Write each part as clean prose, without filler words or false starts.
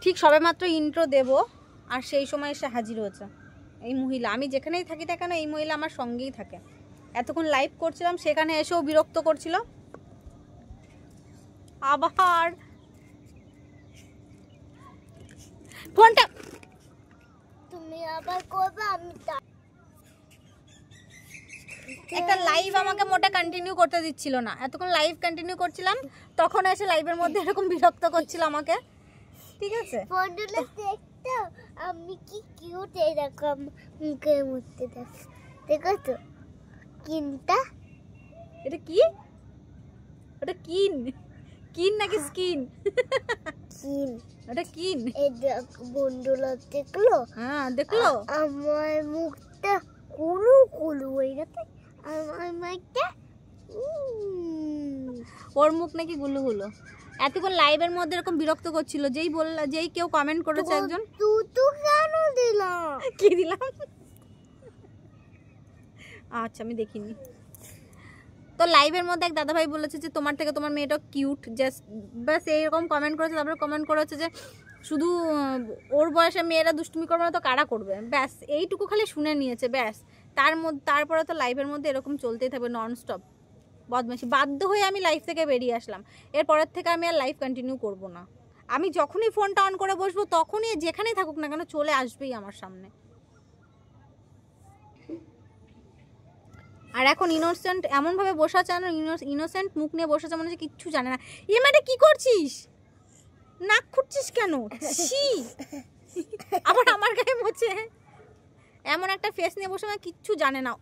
ঠিক সবেমাত্র ইন্ট্রো দেব আর সেই সময় এসে হাজির হয়েছে এই মহিলা। আমি যেখানেই থাকি না কেন এই মহিলা আমার সঙ্গেই থাকে। এতক্ষণ লাইভ করছিলাম সেখানে এসেও বিরক্ত করছিল। আবার ফোনটা তুমি আবার করবে, আমি একটা লাইভ আমাকে মোটা কন্টিনিউ করতে দিচ্ছিল না। এতক্ষণ লাইভ কন্টিনিউ করছিলাম তখন এসে লাইভের মধ্যে এরকম বিরক্ত করছিল আমাকে। ঠিক আছে, বন্ধুরা দেখতো আমি কি কিউট এরকম মুখের মধ্যে দেখো তো কিনটা। এটা কি? ওটা কিন কিন নাকি স্কিন? কিন, ওটা কিন। এই দেখো বন্ধুরা দেখলো, হ্যাঁ দেখলো আমার মুখটা কুলু কুলু হয়ে গেছে। আমার মুখটা ওর মুখ নাকি গুলো গুলো। এতক্ষণ লাইভের মধ্যে এরকম বিরক্ত করছিল। যেই কেউ কমেন্ট করেছে একজন, তুই কেন দিলাম? কি দিলাম? আচ্ছা আমি দেখিনি তো। লাইভের মধ্যে এক দাদাভাই বলেছে যে তোমার থেকে তোমার মেয়েটা কিউট, জাস্ট ব্যাস এইরকম কমেন্ট করেছে। তারপরে কমেন্ট করেছে যে শুধু ওর বয়সে মেয়েরা দুষ্টুমি করবে না তো কারা করবে, ব্যাস এইটুকু খালি শুনে নিয়েছে ব্যাস। তারপরে তো লাইভের মধ্যে এরকম চলতেই থাকবে ননস্টপ বদমাইশি। বাধ্য হয়ে আমি লাইভ থেকে বেরিয়ে আসলাম। এরপরের থেকে আমি আর লাইভ কন্টিনিউ করব না। আমি যখনই ফোনটা অন করে বসবো তখনই যেখানেই থাকুক না কেন চলে আসবেই আমার সামনে। আর এখন ইনোসেন্ট এমনভাবে বসে আছে, ইনোসেন্ট মুখ নিয়ে বসে আছে, মনে হচ্ছে কিচ্ছু জানে না। এ মানে কি করছিস? নাক খুঁটছিস কেন? ছি! আবার আমার গায়ে মোছে। এমন একটা ফেস নিয়ে বসে মানে কিচ্ছু জানে না।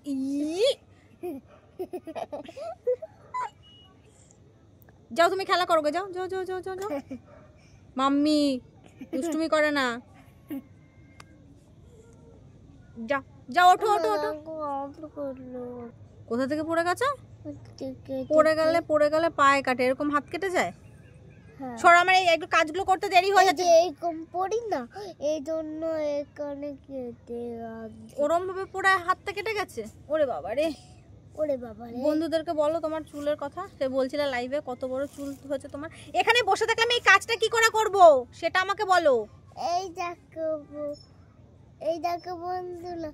যাও তুমি খেলা করো, যাও যাও যাও যাও যাও যাও। মাম্মি দুষ্টুমি করে না। যাও যাও, ওঠো ওঠো ওঠো। কোথা থেকে পড়ে গেছো? পড়ে গেলে পায়ে কাটে, এরকম হাত কেটে যায়। সর, আমার এই একটু কাজগুলো করতে দেরি হয়ে যাচ্ছে। এরকম পড়ি না, এই জন্য এখানে কেটে ওরম ভাবে পড়ে হাতটা কেটে গেছে। ওরে বাবা রে, ওরে বাবা রে। বন্ধুদেরকে বলো তোমার চুলের কথা। সে বলছিল লাইভে কত বড় চুল হয়েছে তোমার। এখানে বসে থাকলে আমি এই কাজটা কি করে করব সেটা আমাকে বলো। এই দেখো বন্ধুরা,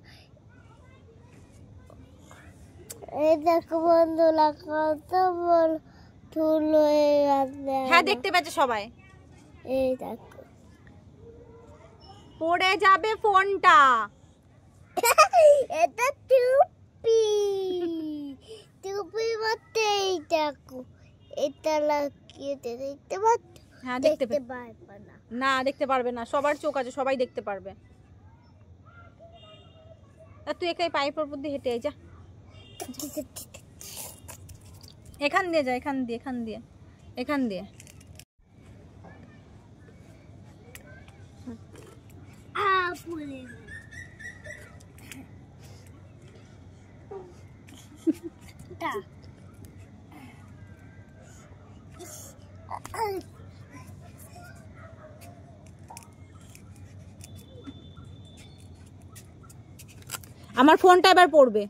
এই দেখো বন্ধুরা কত বড় চুল হয়ে গেছে। হ্যাঁ দেখতে পাচ্ছে সবাই। এই দেখো পড়ে যাবে ফোনটা। এটা টুপি, টুপি মধ্যে এই দেখো এটা লাগিয়ে দেখতে পাচ্ছ? হ্যাঁ দেখতে পারবে না। না দেখতে পারবে না, সবার চোখ আছে, সবাই দেখতে পারবে। আর তুই একাই পাইপের উপর দিয়ে হেঁটে যা, এখান দিয়ে যা, এখান দিয়ে এখান দিয়ে এখান দিয়ে। আমার ফোনটা এবার পড়বে।